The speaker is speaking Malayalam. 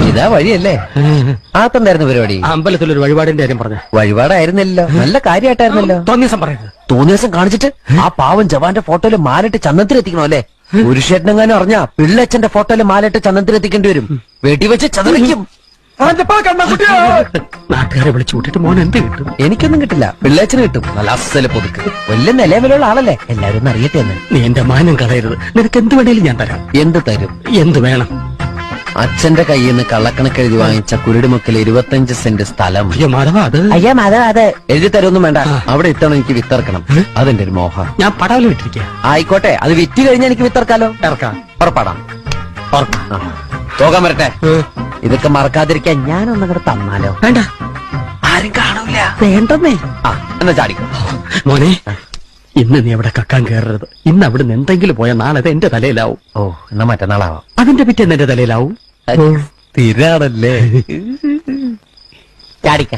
ഇതാ വഴിയല്ലേ? ആത്തെന്തായിരുന്നു പരിപാടി? അമ്പലത്തിലൊരു വഴിപാടിന്റെ കാര്യം പറഞ്ഞു. വഴിപാടായിരുന്നല്ലോ, നല്ല കാര്യമായിട്ടായിരുന്നല്ലോ. തോന്നിയ പറയരുത്. തോന്നിയ ദിവസം കാണിച്ചിട്ട് ആ പാവം ജവാന്റെ ഫോട്ടോയില് മാലിട്ട് ചന്ദനത്തിലെത്തിക്കണോ അല്ലേ? പുരുഷേട്ടനെങ്ങാനും അറിഞ്ഞാ പിള്ളച്ചന്റെ ഫോട്ടോയില് മാലിട്ട് ചന്ദനത്തിലെത്തിക്കേണ്ടി വരും. വെടിവെച്ച് ചതറിക്കും. നാട്ടുകാരെ വിളിച്ചു കൂട്ടിട്ട് മോൻ എന്ത് കിട്ടും? എനിക്കൊന്നും കിട്ടില്ല, പിള്ളേച്ചന് കിട്ടും. നല്ല അസല് പൊതുക്ക്, വലിയ നിലവിലുള്ള ആളല്ലേ, എല്ലാരും ഒന്ന് അറിയട്ടെ എന്ന്. നീ എന്റെ മാനം കളയരുത്. നിനക്ക് എന്ത് വേണേലും ഞാൻ തരാം. എന്ത് തരും? എന്ത് വേണം? അച്ഛന്റെ കയ്യിൽ നിന്ന് കള്ളക്കണക്കെഴുതി വാങ്ങിച്ച കുരുടിമുക്കിൽ 25 സെന്റ് സ്ഥലം. അയ്യോ മാധവ, അത് അയ്യാ മാധവ, അത് എഴുതി തരുമൊന്നും വേണ്ട. അവിടെ ഇത്തവണ എനിക്ക് വിത്തറക്കണം. അതെന്റെ ഒരു മോഹം. ഞാൻ പടാവിൽ വിട്ടിരിക്കുക. ആയിക്കോട്ടെ, അത് വിറ്റ് കഴിഞ്ഞാൽ എനിക്ക് വിത്തറക്കാലോ. ഇറക്കാം. പുറപ്പാടാം. പോകാൻ വരട്ടെ. ഇതൊക്കെ മറക്കാതിരിക്കാൻ ഞാനൊന്നും കൂടെ തന്നാലോ? വേണ്ട, ആരും കാണൂല. വേണ്ടെന്നേ. എന്നാ ചാടിക്കോ മോനെ. ഇന്ന് നീ അവിടെ കക്കാൻ കയറരുത്. ഇന്ന് അവിടുന്ന് എന്തെങ്കിലും പോയാൽ നാളെ അത് എന്റെ തലയിലാവും. ഓ, എന്നാ മറ്റന്നാളാവാം. അതിന്റെ പിറ്റേന്ന് എന്റെ തലയിലാവും. സ്ഥിരാണല്ലേ? ചാടിക്ക.